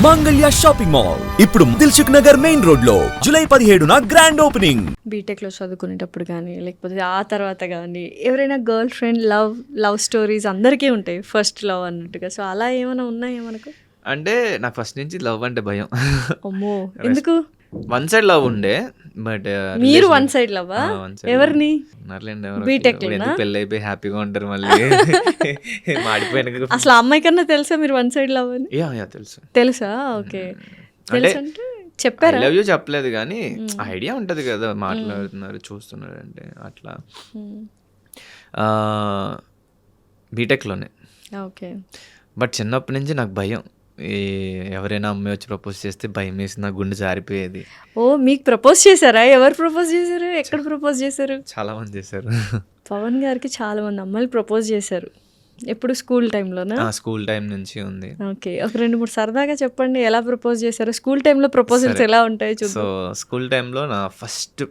Mangalya shopping mall ఇప్పుడు Dilsukh Nagar main road లో July 17న grand opening. బీటెక్లో చదువుకునేటప్పుడు కానీ లేకపోతే ఆ తర్వాత కానీ ఎవరైనా గర్ల్ ఫ్రెండ్ లవ్ స్టోరీస్ అందరికీ ఉంటాయి, ఫస్ట్ లవ్ అన్నట్టుగా. సో అలా ఏమైనా ఉన్నాయా మనకు? అంటే నాకు ఫస్ట్ నుంచి లవ్ అంటే భయం. అమ్మో, ఎందుకు? వన్ సైడ్ లవ్ ఉండే, బట్ మీరు వన్ సైడ్ లవ్వా? ఎవరిని? బీటెక్ పెళ్ళి అయిపోయి హ్యాపీగా ఉంటారు, మళ్ళీ మాడిపోయిన. అసలు అమ్మాయి కన్నా తెలుసా మీరు వన్ సైడ్ లవ్ అని? తెలుసు. తెలుసా? ఓకే, తెలుసు. అంటే చెప్పారా? లవ్ యూ చెప్పలేదు కానీ ఐడియా ఉంటది కదా, మాట్లాడుతున్నారు చూస్తున్నారు అంటే అట్లా. బీటెక్లోనే. ఓకే. బట్ చిన్నప్పటి నుంచి నాకు భయం, ఎవరైనా అమ్మాయి వచ్చి ప్రపోజ్ చేస్తే భయం వేసి నా గుండె జారిపోయేది. ఓ, మీకు ప్రపోజ్ చేశారా? ఎవరు ప్రపోజ్ చేశారు? ఎక్కడ ప్రపోజ్ చేశారు? చాలా మంది చేశారు. పవన్ గారికి చాలా మంది అమ్మాయిలు ప్రపోజ్ చేశారు. ఎప్పుడు స్కూల్ టైంలోనా? స్కూల్ టైం నుంచి ఉంది. ఓకే, ఒక 2-3 సరదాగా చెప్పండి, ఎలా ప్రపోజ్ చేశారు? స్కూల్ టైంలో ప్రపోజల్స్ ఎలా ఉంటాయి చూద్దాం. సో స్కూల్ టైంలో నా ఫస్ట్,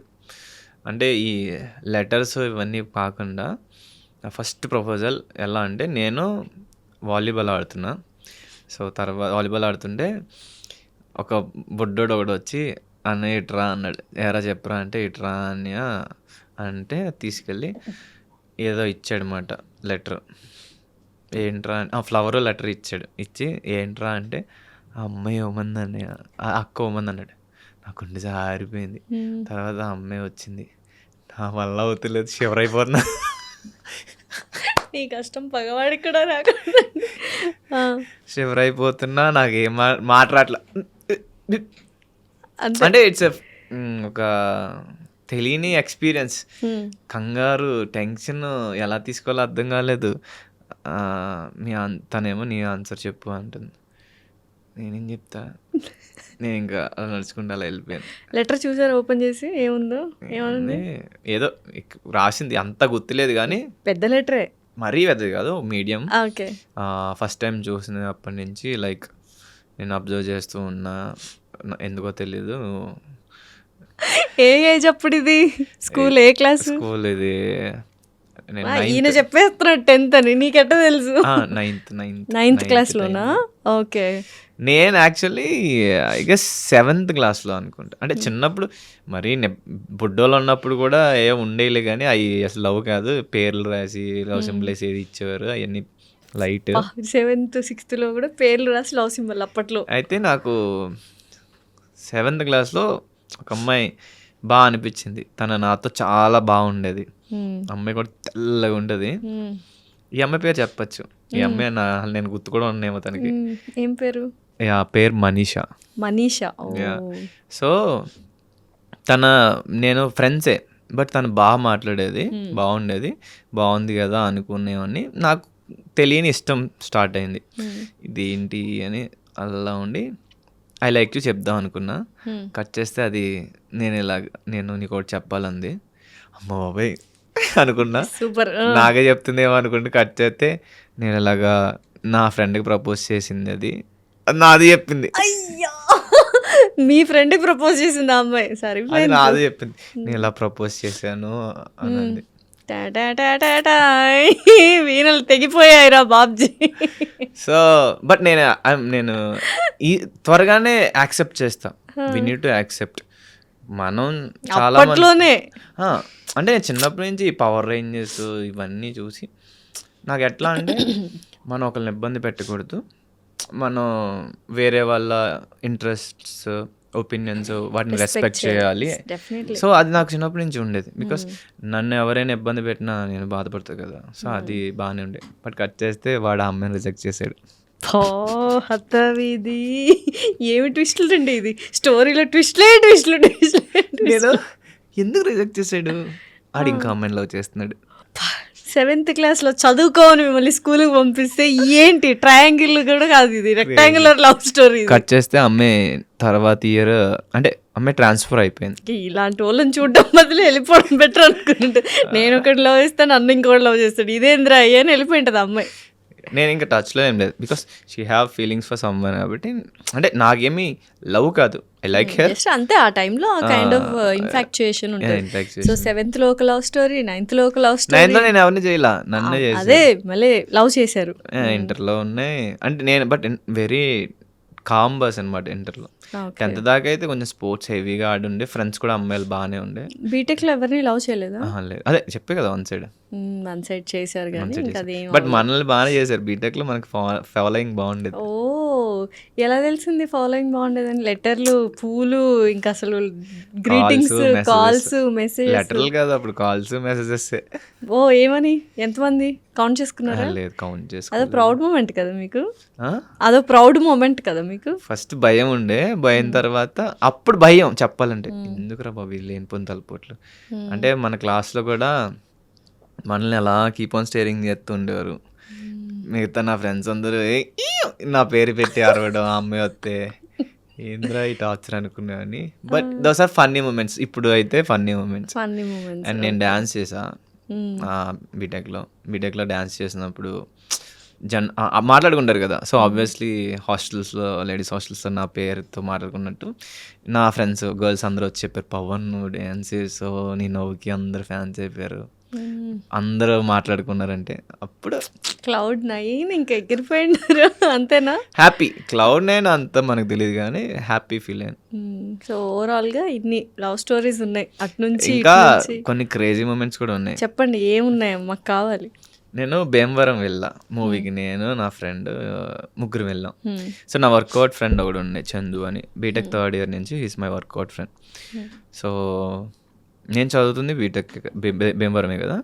అంటే ఈ లెటర్స్ ఇవన్నీ కాకుండా నా ఫస్ట్ ప్రపోజల్ ఎలా అంటే, నేను వాలీబాల్ ఆడుతున్నా. సో తర్వాత వాలీబాల్ ఆడుతుంటే ఒక బొడ్డోడు ఒకడు వచ్చి అన్నయ్య ఇట్రా అన్నాడు. ఎరా చెప్పరా అంటే ఇట్రా అన్నయ్య అంటే తీసుకెళ్ళి ఏదో ఇచ్చాడనమాట లెటర్. ఏంట్రా ఫ్లవర్ లెటర్ ఇచ్చాడు. ఇచ్చి ఏంట్రా అంటే ఆ అమ్మాయి ఇవ్వమంది అన్నయ్య, ఆ అక్క ఇవ్వమంది అన్నాడు. నాకు గుండె జారిపోయింది. తర్వాత ఆ అమ్మాయి వచ్చింది, నా వల్ల అవుతలేదు, షివర్ అయిపోతున్నా. నీ కష్టం పగవాడికి కూడా రాకుండా షివర్ అయిపోతున్నా, నాకు ఏం మాట్లాడట్లా. అంటే ఇట్స్ ఒక తెలియని ఎక్స్పీరియన్స్. కంగారు, టెన్షన్, ఎలా తీసుకోవాలో అర్థం కాలేదు. తనేమో నీ ఆన్సర్ చెప్పు అంటుంది. నేనేం చెప్తా, నేను ఇంకా అలా నడుచుకుంటూ అలా వెళ్ళిపోయాను. లెటర్ చూసారు ఓపెన్ చేసి? ఏముందో? ఏమన్నా ఏదో రాసింది, అంత గుర్తులేదు కానీ పెద్ద లెటరే, మరీ పెద్దది కాదు, మీడియం. ఓకే. ఫస్ట్ టైం చూసినప్పటి నుంచి లైక్ నేను అబ్జర్వ్ చేస్తూ ఉన్నా, ఎందుకో తెలీదు. ఏ ఏజ్ అప్పుడు ఇది? స్కూల్ ఏ క్లాస్? స్కూల్ ఇది ఈయన చెప్పేస్తున్నాడు 10th అని, నీకెట్టా తెలుసు? నైన్త్ క్లాస్లోనా? ఓకే. నేను యాక్చువల్లీ ఐ గెస్ 7th క్లాస్లో అనుకుంటా. అంటే చిన్నప్పుడు మరీ బుడ్డోళ్ళు ఉన్నప్పుడు కూడా ఏం ఉండేలే కానీ అవి అసలు లవ్ కాదు, పేర్లు రాసి లవ్ సింబల్ వేసి ఏది ఇచ్చేవారు, అవన్నీ లైట్. 7th 6th కూడా పేర్లు రాసి లవ్ సింబల్ అప్పట్లో. అయితే నాకు 7th క్లాస్లో ఒక అమ్మాయి బాగా అనిపించింది. తను నాతో చాలా బాగుండేది. అమ్మాయి కూడా తెల్లగా ఉంటుంది. ఈ అమ్మాయి పేరు చెప్పచ్చు. ఈ అమ్మాయి నేను గుర్తు కూడా ఉన్నాయేమో తనకి. ఏం పేరు? పేరు మనీషా. మనీషా. సో నేను ఫ్రెండ్సే, బట్ తను బాగా మాట్లాడేది, బాగుండేది, బాగుంది కదా అనుకునేవన్నీ. నాకు తెలియని ఇష్టం స్టార్ట్ అయింది. ఇదేంటి అని అలా ఉండి ఐ లైక్ యూ చెప్దాం అనుకున్నా. కట్ చేస్తే అది నేను నీకు ఒకటి చెప్పాలంది. అమ్మ బాబాయ్ అనుకున్నా, సూపర్, నాకే చెప్తుందేమో అనుకుంటే కట్ చేస్తే నేను ఇలాగా నా ఫ్రెండ్కి ప్రపోజ్ చేసింది, అది నాది చెప్పింది. అయ్యా, మీ ఫ్రెండ్కి ప్రపోజ్ చేసింది ఆ అమ్మాయి? సరే, నాది చెప్పింది, నేను ఇలా ప్రపోజ్ చేశాను అన్నది. వీణలు తెగిపోయాయిరా బాబ్జీ. సో బట్ నేను ఈ త్వరగానే యాక్సెప్ట్ చేస్తా. We need to accept. మనం చాలా అంటే నేను చిన్నప్పటి నుంచి పవర్ రేంజెస్ ఇవన్నీ చూసి నాకు ఎట్లా అంటే, మనం ఒకరిని ఇబ్బంది పెట్టకూడదు, మనం వేరే వాళ్ళ ఇంట్రెస్ట్స్, ఒపీనియన్స్ వాటిని రెస్పెక్ట్ చేయాలి. సో అది నాకు చిన్నప్పటి నుంచి ఉండేది. బికాస్ నన్ను ఎవరైనా ఇబ్బంది పెట్టినా నేను బాధపడతాను కదా. సో అది బాగానే ఉండేది. బట్ కట్ చేస్తే వాడు ఆ అమ్మాయిని రిజెక్ట్ చేశాడు. ఇది ఏమి ట్విస్టులు రండి, ఇది స్టోరీలో ట్విస్ట్లే. నేను ఎందుకు రిజెక్ట్ చేశాడు? ఆడు ఇంకా అమ్మాయిని లవ్ చేస్తున్నాడు. 7th క్లాస్లో చదువుకోని మిమ్మల్ని స్కూల్కి పంపిస్తే ఏంటి? ట్రయాంగిల్ కూడా కాదు, ఇది రెక్టాంగులర్ లవ్ స్టోరీ. కట్ చేస్తే అమ్మాయి తర్వాత ఇయర్ అంటే అమ్మాయి ట్రాన్స్ఫర్ అయిపోయింది. ఇలాంటి వాళ్ళని చూడడం బదులు వెళ్ళిపోవడం బెటర్ అనుకుంటే, నేను ఒకటి లవ్ చేస్తాను, నన్ను ఇంకోటి లవ్ చేస్తాడు, ఇదేంద్రా అయ్యని వెళ్ళిపోయింటుంది అమ్మాయి. నేను ఇంకా టచ్లో ఏం లేదు, because she have feelings for someone. కాబట్టి అంటే నాకేమీ లవ్ కాదు, ఐ లైక్ హెర్ అంతే. ఆ టైంలో కైండ్ ఆఫ్ ఇన్ఫాక్చుయేషన్ ఉంటుంది. సో 7th లో ఒక లవ్ స్టోరీ, 9th లో ఒక లవ్ స్టోరీ. 9th లో నేను ఎవరిని చేయలా, నన్నే చేసి అదే మళ్ళీ లవ్ చేశారు. ఇంటర్లో ఉన్నాయి అంటే నేను, బట్ వెరీ కామ్ బస్ అనమాట ఇంటర్లో. ఓకే. 10th దాకా అయితే కొంచెం స్పోర్ట్స్ హెవీగా ఆడుండే, ఫ్రెండ్స్ కూడా అమ్మాయిలు బాగానే ఉండే. బీటెక్లో ఎవరిని లవ్ చేయలేదా? లేదు, అదే చెప్పే కదా వన్ సైడ్ వన్ సైడ్ చేశారు కానీ ఇంకా అది బట్ మనల్ని బాగానే చేశారు. బీటెక్లో మనకి ఫాలోయింగ్ బాగుండేది. ఓ ఎలా తెలిసింది ఫాలోయింగ్ బాగుండేదని? లెటర్లు, పూలు, ఇంకా అసలు గ్రీటింగ్స్, కాల్స్, మెసేజ్. లెటర్లు కాదు అప్పుడు, కాల్స్ మెసేజెస్. ఓ ఏమని? ఎంతమంది కౌంట్ చేసుకున్నారా? లేదు, కౌంట్ అదో చేసుకో. ప్రౌడ్ మూమెంట్ కదా మీకు, అదో ప్రౌడ్ మూమెంట్ కదా మీకు. ఫస్ట్ భయం ఉండే, భయం తర్వాత అప్పుడు భయం చెప్పాలంటే, ఎందుకురా బాబు లేని పొంది తలపోట్లు అంటే. మన క్లాస్లో కూడా మనల్ని అలా కీప్ ఆన్ స్టేరింగ్ చేస్తూ ఉండేవారు. మిగతా నా ఫ్రెండ్స్ అందరూ నా పేరు పెట్టి అరవడం, ఆ అమ్మాయి వస్తే ఏంద్రా ఈ టార్చర్ అనుకునేవాడిని. But those are funny moments. ఇప్పుడు అయితే ఫన్నీ మూమెంట్స్. అండ్ నేను డ్యాన్స్ చేసా బీటెక్లో డ్యాన్స్ చేసినప్పుడు మాట్లాడుకుంటారు కదా. సో ఆబ్వియస్లీ హాస్టల్స్లో, లేడీస్ హాస్టల్స్లో నా పేరుతో మాట్లాడుకున్నట్టు నా ఫ్రెండ్స్ గర్ల్స్ అందరూ వచ్చి చెప్పారు, పవన్ నువ్వు డ్యాన్స్ చేసావు, నీ నవ్వుకి అందరు ఫ్యాన్స్ అయిపోయారు, అందరూ మాట్లాడుకున్నారంటే అప్పుడు Cloud9 ఇంకా ఎగిరిపోయినారు అంతేనా? హ్యాపీ. Cloud9 అంతా మనకు తెలియదు కానీ హ్యాపీ ఫీల్ అయ్యాను. సో ఓవరాల్గా ఇన్ని లవ్ స్టోరీస్ ఉన్నాయి అటు నుంచి ఇంకా కొన్ని క్రేజీ మూమెంట్స్ కూడా ఉన్నాయి. చెప్పండి ఏమున్నాయి, మాకు కావాలి. నేను భీమవరం వెళ్ళా మూవీకి, నేను నా ఫ్రెండ్ ముగ్గురు వెళ్ళాం. సో నా వర్కౌట్ ఫ్రెండ్ ఒకడు ఉండే, చందు అని, బీటెక్ 3rd year నుంచి he's my workout friend. So నేను చదువుతుంది బీటెక్ భీమవరమే కదా.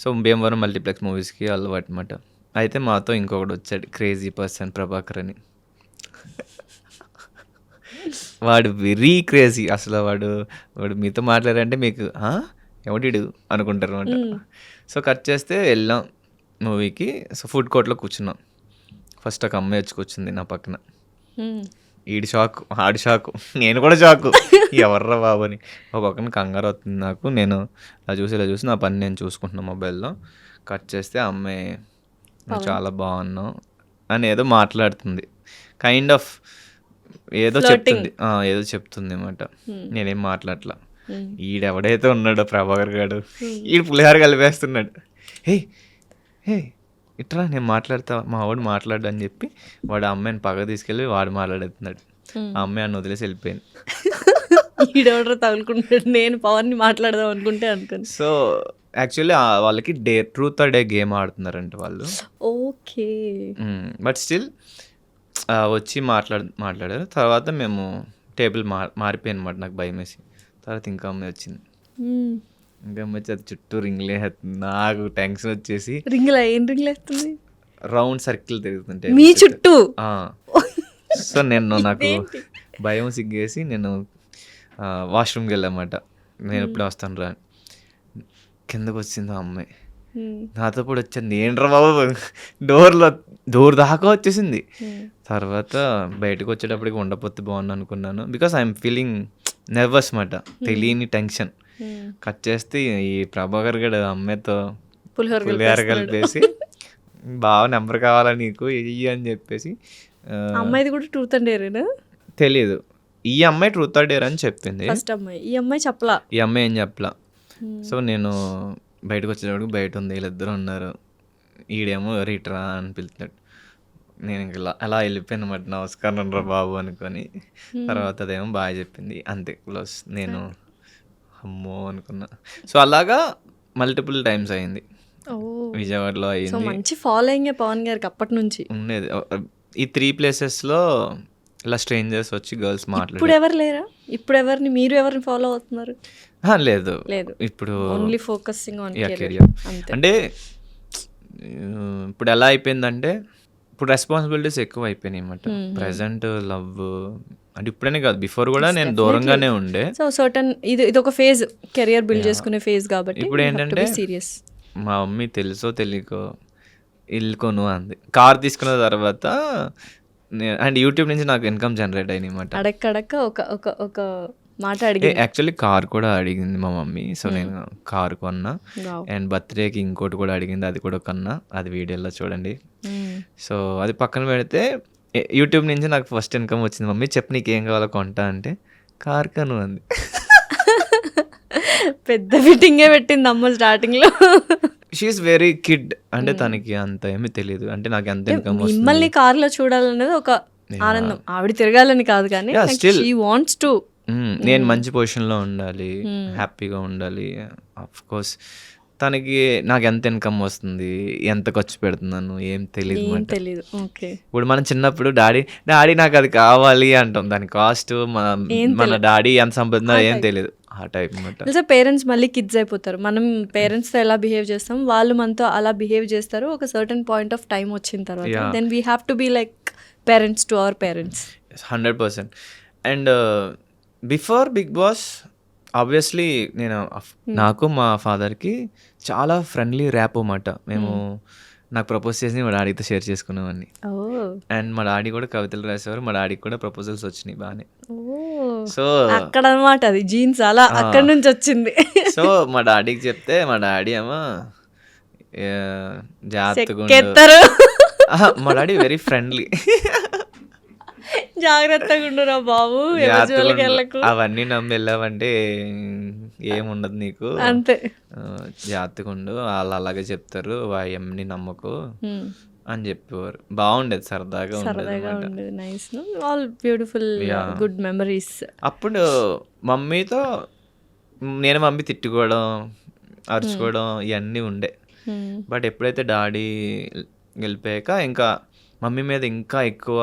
సో భీమవరం మల్టీప్లెక్స్ మూవీస్కి అలవాటు అనమాట. అయితే మాతో ఇంకొకటి వచ్చాడు, క్రేజీ పర్సన్ ప్రభాకర్ అని. వాడు వెరీ క్రేజీ అసలు. వాడు మీతో మాట్లాడారంటే మీకు ఎవడిడు అనుకుంటారు అనమాట. సో కట్ చేస్తే వెళ్ళాం మూవీకి. సో ఫుడ్ కోర్ట్లో కూర్చున్నాం. ఫస్ట్ ఒక అమ్మాయి వచ్చి కూర్చుంది నా పక్కన. ఈడి షాకు, ఆడి షాకు, నేను కూడా షాకు, ఎవర్రా బాబు అని. ఒక్కొక్కరిని కంగారు అవుతుంది నాకు. నేను ఇలా చూసి నా పని నేను చూసుకుంటున్నాను మొబైల్లో. కట్ చేస్తే ఆ అమ్మాయి నువ్వు చాలా బాగున్నావు అని ఏదో మాట్లాడుతుంది, కైండ్ ఆఫ్ ఏదో చెప్తుంది అన్నమాట. నేనేం మాట్లాడలా. ఈడెవడైతే ఉన్నాడో ప్రభాకర్ గాడు, ఈడు పులిహార కలిపేస్తున్నాడు. హే ఇట్లా నేను మాట్లాడతా, మా వాడు మాట్లాడు అని చెప్పి వాడు ఆ అమ్మాయిని పగ తీసుకెళ్ళి వాడు మాట్లాడుతున్నాడు. ఆ అమ్మాయి అన్న వదిలేసి వెళ్ళిపోయింది. ఈడెవడో తగులుకుంటాడు, నేను పవన్ని మాట్లాడదాం అనుకుంటే అనుకుని. సో యాక్చువల్లీ వాళ్ళకి ట్రూత్ ఆర్ డేర్ గేమ్ ఆడుతున్నారంట వాళ్ళు. ఓకే. బట్ స్టిల్ వచ్చి మాట్లాడారు. తర్వాత మేము టేబుల్ మారిపోయాను అనమాట. నాకు భయం వేసి తర్వాత ఇంకా అమ్మాయి వచ్చింది. ఇంకా అమ్మాయి అది చుట్టూ రింగ్లు వేస్తుంది. నాకు టెన్షన్ వచ్చేసి, ఏం రింగ్లు వేస్తుంది? రౌండ్ సర్కిల్ తిరుగుతుంటే మీ చుట్టూ. సో నాకు భయం సిగ్గేసి నేను వాష్రూమ్కి వెళ్ళామాట. నేను ఇప్పుడే వస్తాను రా. కిందకు వచ్చింది ఆ అమ్మాయి, నాతో కూడా వచ్చింది. ఏంట్రా బాబు, డోర్ దాకా వచ్చేసింది. తర్వాత బయటకు వచ్చేటప్పటికి ఉండపోతే బాగుంది అనుకున్నాను. బికాస్ ఐఎమ్ ఫీలింగ్ నర్వస్ మాట, తెలియని టెన్షన్. కట్ చేస్తే ఈ ప్రభాకర్ గడు అమ్మాయితో పులిహార కలిపేసి, బాగా నెంబర్ కావాలా నీకు ఇయ్యి అని చెప్పేసి. అమ్మాయిది కూడా ట్రూత్ అండ్ డేరేనా తెలీదు. ఈ అమ్మాయి ట్రూత్ ఆర్ డేర్ అని చెప్పింది. ఈ అమ్మాయి చెప్పలా, ఈ అమ్మాయి ఏం చెప్పలా. సో నేను బయటకు వచ్చేటప్పుడు బయట ఉంది, వీళ్ళిద్దరు ఉన్నారు. ఈడేమో రీటరా అని పిలుతున్నాడు. నేను ఇంకా అలా వెళ్ళిపోయాను అన్నమాట, నమస్కారం రా బాబు అనుకొని. తర్వాత అదేమో బాగా చెప్పింది, అంతే క్లోజ్. నేను అమ్మో అనుకున్నా. సో అలాగా మల్టిపుల్ టైమ్స్ అయింది. విజయవాడలో అయింది. మంచి ఫాలోయింగ్ పవన్ గారికి అప్పటి నుంచి ఉండేది. ఈ 3 ప్లేసెస్లో ఇలా స్ట్రేంజర్స్ వచ్చి గర్ల్స్ మాట్లాడారు. ఇప్పుడు ఎవరు లేరా? ఇప్పుడు ఎవరిని, మీరు ఎవరిని ఫాలో అవుతున్నారు? లేదు, ఇప్పుడు ఓన్లీ ఫోకసింగ్ ఆన్ కెరియర్. అంటే ఇప్పుడు ఎలా అయిపోయిందంటే, ఇప్పుడు రెస్పాన్సిబిలిటీస్ ఎక్కువ అయిపోయినాయి అన్నమాట. ప్రెసెంట్ లవ్ అంటే ఇప్పుడనే కాదు, బిఫోర్ కూడా నేను దూరంగానే ఉండే. సో సర్టన్ ఇది ఒక ఫేజ్, కెరియర్ బిల్డ్ చేసుకునే ఫేజ్ కాబట్టి. ఇప్పుడు ఏంటంటే సీరియస్, మా మమ్మీ తెలుసో తెలియకో ఇల్లుకోను అంది. కార్ తీసుకున్న తర్వాత అండ్ యూట్యూబ్ నుంచి నాకు ఇన్కమ్ జనరేట్ అయింది అన్నమాట. అడక్క ఒక మాట అడిగి, యాక్చువల్లీ కార్ కూడా అడిగింది మా మమ్మీ. సో నేను కార్ కొన్నా. అండ్ బర్త్డేకి ఇంకోటి కూడా అడిగింది, అది కూడా కొన్నా. అది వీడియోలో చూడండి. సో అది పక్కన పెడితే యూట్యూబ్ నుంచి నాకు ఫస్ట్ ఇన్కమ్ వచ్చింది. మమ్మీ చెప్పు నీకేం కావాలో కొంటా అంటే కార్ కను అంది. పెద్ద ఫిట్టింగే పెట్టింది అమ్మ స్టార్టింగ్లో. షీఈస్ వెరీ కిడ్, అంటే తనకి అంత ఏమీ తెలియదు. అంటే నాకు ఎంత ఇన్కమ్ వస్తుంది, మిమ్మల్ని కార్లో చూడాలనేది ఒక ఆనందం. ఆవిడ తిరగాలని కాదు కానీ Yeah, still. She wants to. నేను మంచి పొజిషన్లో ఉండాలి, హ్యాపీగా ఉండాలి. ఆఫ్ కోర్స్ తనకి నాకు ఎంత ఇన్కమ్ వస్తుంది, ఎంత ఖర్చు పెడుతున్నాను ఏం తెలియదు ఏం అన్నమాట. తెలీదు. ఓకే. ఇప్పుడు మనం చిన్నప్పుడు డాడీ నాకు అది కావాలి అంటాం, దాని కాస్ట్ మన డాడీ ఎంత సంపాదిస్తున్నా ఏం తెలియదు ఆ టైప్ అనమాట. తెలుసా, పేరెంట్స్ మళ్ళీ కిడ్స్ అయిపోతారు. మనం పేరెంట్స్తో ఎలా బిహేవ్ చేస్తాం, వాళ్ళు మనతో అలా బిహేవ్ చేస్తారు ఒక సర్టన్ పాయింట్ ఆఫ్ టైం వచ్చిన తర్వాత. Yeah. Then we have to be like parents to our parents. 100%. And before Bigg Boss obviously నేను నాకు మా ఫాదర్కి చాలా ఫ్రెండ్లీ ర్యాప్ అన్నమాట. మేము నాకు ప్రపోజ్ చేసి మా డాడీతో షేర్ చేసుకున్నామని. అండ్ మా డాడీ కూడా కవితలు రాసేవారు, మా డాడీకి కూడా ప్రపోజల్స్ వచ్చినాయి బాగానే. సో అక్కడ అనమాట అది జీన్స్ అలా అక్కడి నుంచి వచ్చింది. సో మా డాడీకి చెప్తే మా డాడీ ఏమో జాగ్రత్తగా ఉండు. చెక్కేస్తారు. మా డాడీ వెరీ ఫ్రెండ్లీ. జాగ్రత్తగా ఉండురా బాబు, ఎవరి జోలికి వెళ్ళకు. అవన్నీ నమ్మి వెళ్ళావంటే ఏముండదు నీకు, అంతే. జాగ్రత్తగా ఉండు, వాళ్ళు అలాగే చెప్తారు, అవన్నీ నమ్మకు అని చెప్పేవారు. బాగుండేది, సరదాగా ఉండేది. Nice, all beautiful good memories. అప్పుడు మమ్మీతో నేను మమ్మీ తిట్టుకోవడం, అరుచుకోవడం ఇవన్నీ ఉండే. బట్ ఎప్పుడైతే డాడీ వెళ్ళిపోయాక ఇంకా మమ్మీ మీద ఇంకా ఎక్కువ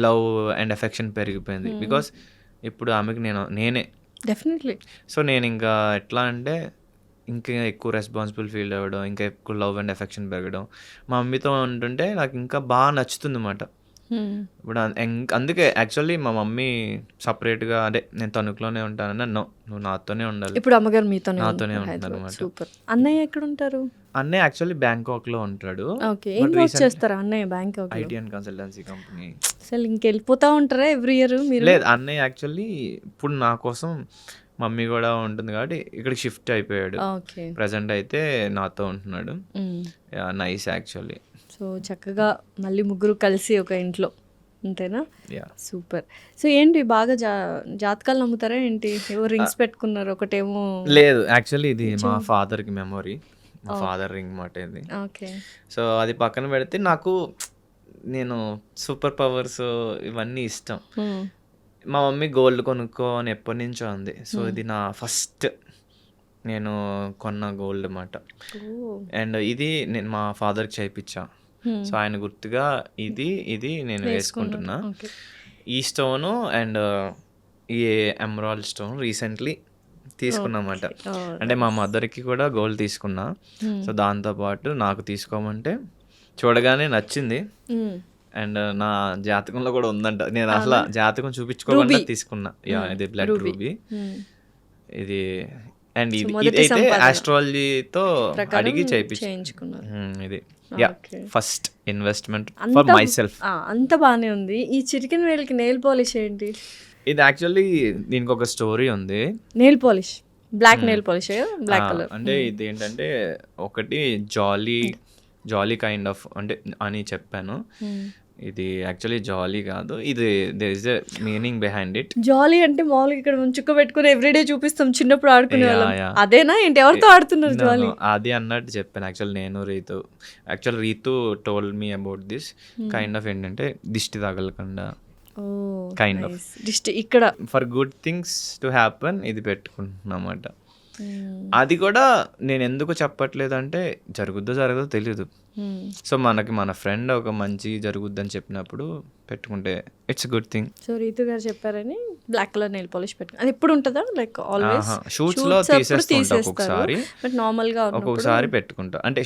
లవ్ అండ్ ఎఫెక్షన్ పెరిగిపోయింది. బికాస్ ఇప్పుడు ఆమెకి నేనే డెఫినెట్లీ. సో నేను ఇంకా ఎట్లా అంటే ఇంకా ఎక్కువ రెస్పాన్సిబుల్ ఫీల్ అవ్వడం, ఇంకా ఎక్కువ లవ్ అండ్ ఎఫెక్షన్ పెరగడం. మా మమ్మీతో ఉంటుంటే నాకు ఇంకా బాగా నచ్చుతుంది అన్నమాట. ఇప్పుడు అందుకే యాక్చువల్లీ మా మమ్మీ సపరేట్గా, అదే నేను తణుకులోనే ఉంటానన్నా, నువ్వు నాతోనే ఉండాలి. ఇప్పుడు అమ్మగారు నాతోనే ఉంటాను అనమాట. సూపర్. అన్నయ్య ఎక్కడ ఉంటారు? అన్నయ్య యాక్చువల్లీ బ్యాంకాక్లో ఉంటాడు. ఓకే. ఏం వర్క్ చేస్తారా అన్నయ్య? Bangkok IT and consultancy company. అసలు ఇంకెళ్ళిపోతా ఉంటారా ఎవ్రీ ఇయర్ మీరు? లేదు, అన్నయ్య యాక్చువల్లీ ఇప్పుడు నా కోసం మమ్మీ కూడా ఉంటుంది కాబట్టి ఇక్కడికి షిఫ్ట్ అయిపోయాడు. ప్రజెంట్ అయితే నాతో ఉంటున్నాడు. Nice actually. సో చక్కగా మళ్ళీ ముగ్గురు కలిసి ఒక ఇంట్లో, అంతేనా? సూపర్. సో ఏంటి బాగా జాతకాలు నమ్ముతారా ఏంటి? ఎవరు రింగ్స్ పెట్టుకున్నారు? ఒకటేమో లేదు, యాక్చువల్లీ ఇది మా ఫాదర్కి మెమొరీ, మా ఫాదర్ రింగ్ మాట ఇది. ఓకే. సో అది పక్కన పెడితే నాకు నేను సూపర్ పవర్స్ ఇవన్నీ ఇష్టం. మా మమ్మీ గోల్డ్ కొనుక్కో అని ఎప్పటి నుంచో ఉంది. సో ఇది నా ఫస్ట్ నేను కొన్న గోల్డ్ అన్నమాట. అండ్ ఇది నేను మా ఫాదర్కి చేయించా. సో ఆయన గుర్తుగా ఇది నేను వేసుకుంటున్నా. ఈ స్టోను అండ్ ఈ ఎమరాల్డ్ స్టోన్ రీసెంట్లీ తీసుకున్నమాట. అంటే మా మదర్కి కూడా గోల్డ్ తీసుకున్నా. సో దాంతోపాటు నాకు తీసుకోమంటే చూడగానే నచ్చింది. అండ్ నా జాతకంలో కూడా ఉందంట. నేను అసలు జాతకం చూపించుకోకుండా తీసుకున్నా. ఇది బ్లడ్ రూబీ ఇది. అండ్ ఇది అయితే ఆస్ట్రాలజీతో అడిగి చేయించుకున్నారు. ఇది first investment for my self. అంత బాగానే ఉంది. ఈ చిటికెన్ వేలకి నెయిల్ పాలిష్ ఏంటి? ఇది యాక్చువల్లీ దీనికి ఒక స్టోరీ ఉంది. Nail polish, black nail polish, black colour. అంటే ఇది ఏంటంటే ఒకటి జాలీ కైండ్ ఆఫ్ అంటే అని చెప్పాను. ఇది యాక్చువల్లీ జాలీ కాదు, ఇది there is a meaning behind it. Jolly అంటే మామూలుగా ఇక్కడ చుక్క పెట్టుకుని ఎవ్రీడే చూపిస్తాం, చిన్నప్పుడు ఆడుకునే వాళ్ళం. అదేనా ఏంటి? ఎవరితో ఆడుతున్నారు జాలీ? అది అన్నట్టు చెప్పాను యాక్చువల్లీ నేను Ritu told me about this kind of. ఏంటంటే దిష్టి తగలకుండా కైండ్ ఆఫ్ దిష్టి ఇక్కడ for good things to happen ఇది పెట్టుకుంటున్నమాట. అది కూడా నేను ఎందుకు చెప్పట్లేదు అంటే జరుగుద్దో జరగదో తెలియదు. సో మనకి మన ఫ్రెండ్ ఒక మంచి జరుగుద్దని చెప్పినప్పుడు పెట్టుకుంటే it's good thing. So Ritu garu చెప్పారని బ్లాక్ కలర్ నెయిల్ పాలిష్ పెట్టుకుని అది ఎప్పుడు ఉంటుందా? లైక్ ఆల్వేస్ షూట్స్ లో తీసేస్తుంటా ఒక్కొక్కసారి, బట్ నార్మల్ గా ఒక్కొక్కసారి పెట్టుకుంటా. అంటే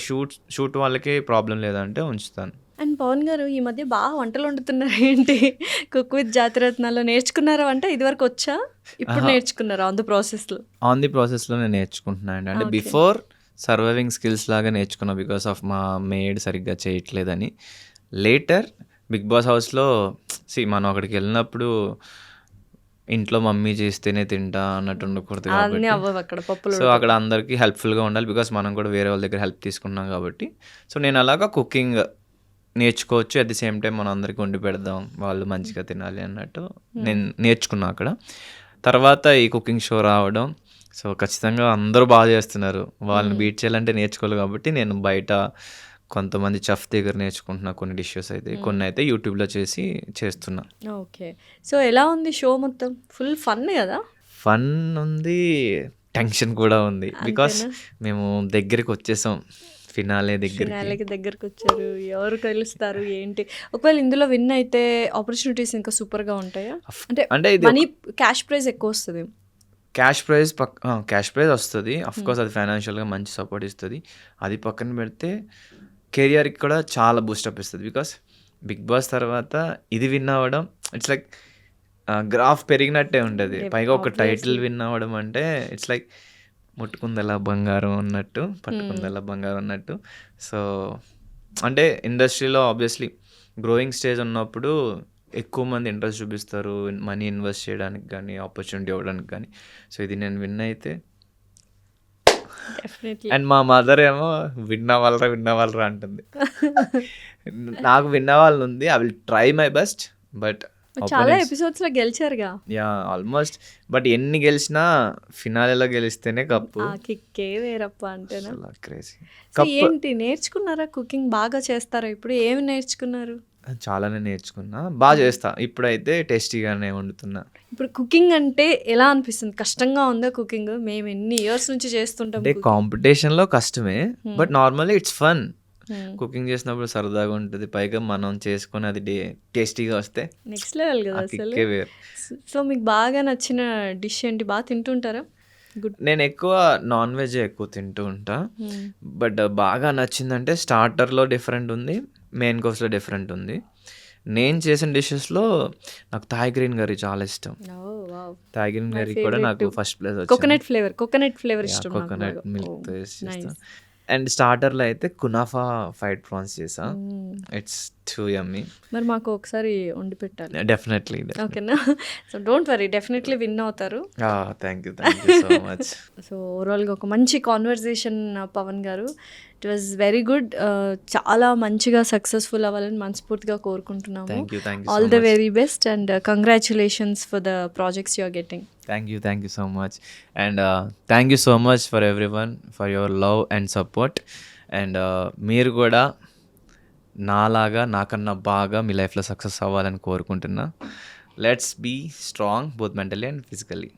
షూట్ వాళ్ళకి ప్రాబ్లం లేదంటే ఉంచుతాను. అండ్ పవన్ గారు ఈ మధ్య బాగా వంటలు వండుతున్నారు ఏంటి? కుక్ విత్ జాతిరత్నాల్లో నేర్చుకున్నారా వంట? ఇదివరకు వచ్చా, ఇప్పుడు నేర్చుకున్నారా? ఆన్ ది ప్రాసెస్లో నేను నేర్చుకుంటున్నాను. అంటే బిఫోర్ సర్వైవింగ్ స్కిల్స్ లాగా నేర్చుకున్నా బికాస్ ఆఫ్ మా మేడ్ సరిగ్గా చేయట్లేదని. లేటర్ బిగ్ బాస్ హౌస్లో మనం అక్కడికి వెళ్ళినప్పుడు ఇంట్లో మమ్మీ చేస్తేనే తింటా అన్నట్టు ఉండకూడదు కాబట్టి, సో అక్కడ అందరికీ హెల్ప్ఫుల్గా ఉండాలి బికాస్ మనం కూడా వేరే వాళ్ళ దగ్గర హెల్ప్ తీసుకున్నాం కాబట్టి. సో నేను అలాగా కుకింగ్ నేర్చుకోవచ్చు, అట్ ది సేమ్ టైం మనం అందరికీ వండి పెడదాం, వాళ్ళు మంచిగా తినాలి అన్నట్టు నేను నేర్చుకున్నా అక్కడ. తర్వాత ఈ కుకింగ్ షో రావడం, సో ఖచ్చితంగా అందరూ బాగా చేస్తున్నారు, వాళ్ళని బీట్ చేయాలంటే నేర్చుకోవాలి కాబట్టి నేను బయట కొంతమంది చెఫ్ దగ్గర నేర్చుకుంటున్నా కొన్ని డిషెస్ అయితే, కొన్ని అయితే యూట్యూబ్లో చేస్తున్నా. ఓకే. సో ఎలా ఉంది షో మొత్తం? ఫుల్ ఫన్ కదా? ఫన్ ఉంది, టెన్షన్ కూడా ఉంది. బికాస్ అంతేనా? మేము దగ్గరికి వచ్చేసాం ఫినాలే దగ్గరికి. ఫినాలేకి దగ్గరకు వచ్చారు. ఎవరు గెలుస్తారు ఏంటి? ఒకవేళ ఇందులో విన్ అయితే ఆపర్చునిటీస్ ఇంకా సూపర్గా ఉంటాయా? అంటే ఇది మనీ క్యాష్ ప్రైజ్ ఎక్కువ వస్తుంది. క్యాష్ ప్రైజ్ వస్తుంది. కోర్స్ అది ఫైనాన్షియల్గా మంచి సపోర్ట్ ఇస్తుంది. అది పక్కన పెడితే కెరియర్కి కూడా చాలా బూస్టప్ ఇస్తుంది. బికాస్ బిగ్ బాస్ తర్వాత ఇది విన్ అవ్వడం ఇట్స్ లైక్ గ్రాఫ్ పెరిగినట్టే ఉంటుంది. పైగా ఒక టైటిల్ విన్ అవ్వడం అంటే ఇట్స్ లైక్ ముట్టుకుందలా బంగారం అన్నట్టు, పట్టుకుందలా బంగారం అన్నట్టు. సో అంటే ఇండస్ట్రీలో ఆబ్వియస్లీ గ్రోయింగ్ స్టేజ్ ఉన్నప్పుడు ఎక్కువ మంది ఇంట్రెస్ట్ చూపిస్తారు మనీ ఇన్వెస్ట్ చేయడానికి కానీ, ఆపర్చునిటీ ఇవ్వడానికి కానీ. సో ఇది నేను విన్ అయితే, డెఫినెట్లీ. అండ్ మా మదర్ ఏమో విన్ అవ్వాలరా అంటుంది. నాకు విన్ అవ్వాలని ఉంది. I will try my best. But చాలా ఎపిసోడ్స్ లో గెలిచారుగా. Yeah almost. బట్ ఎన్ని గెలిచినా ఫినాలేలో గెలిస్తేనే కప్పు. ఆ కిక్కే వేరప్ప అంటేనా? క్రేజీ. సో ఏంటి నేర్చుకున్నారా? కుకింగ్ బాగా చేస్తారా? ఇప్పుడు ఏమి నేర్చుకున్నారు? చాలానే నేర్చుకున్నా, బాగా చేస్తా. ఇప్పుడైతే టేస్టీగానే వండుతున్నా. ఇప్పుడు కుకింగ్ అంటే ఎలా అనిపిస్తుంది? కష్టంగా ఉందా కుకింగ్? మేము ఎన్ని ఇయర్స్ నుంచి చేస్తుంటాం. అంటే కాంపిటీషన్లో కష్టమే, but normally it's fun. Cooking చేసినప్పుడు సరదాగా ఉంటుంది. పైగా మనం చేసుకొని అది టేస్టీగా వస్తే నెక్స్ట్ లెవెల్ కదా అసలు. కిక్కే వేరు. సో మీకు బాగా నచ్చిన డిష్ ఏంటి? బాగా తింటుంటారా? గుడ్. నేను ఎక్కువ నాన్ వెజ్ ఎక్కువ తింటూ ఉంటా. బట్ బాగా నచ్చిందంటే స్టార్టర్లో డిఫరెంట్ ఉంది, మెయిన్ కోర్స్లో డిఫరెంట్ ఉంది. నేను చేసిన డిషెస్లో నాకు థాయ్ గ్రీన్ కర్రీ చాలా ఇష్టం. థాయ్ గ్రీన్ కర్రీ కూడా నాకు ఫస్ట్ ప్లేస్ వచ్చింది. కోకోనట్ ఫ్లేవర్ ఇష్టం. కోకోనట్ మిల్క్తో చేస్తా. అండ్ స్టార్టర్లో అయితే కునాఫా ఫ్రైడ్ ప్రాన్స్ చేసా. It's too yummy. మరి మాకు ఒకసారి వండి పెట్టాలి. డెఫినెట్లీ. ఓకేనా? So don't worry, definitely win అవుతారు. Thank you so much. So ఓవరాల్గా ఒక మంచి conversation Pavan garu. It was very good. చాలా మంచిగా సక్సెస్ఫుల్ అవ్వాలని మనస్ఫూర్తిగా కోరుకుంటున్నాము. Thank you all the very best and congratulations for the projects you are getting. Thank you so much. And thank you so much for everyone for your love and support. And మీరు కూడా నాలాగా నాకన్నా బాగా మీ లైఫ్లో success అవ్వాలని కోరుకుంటున్నా. Let's be strong both mentally and physically.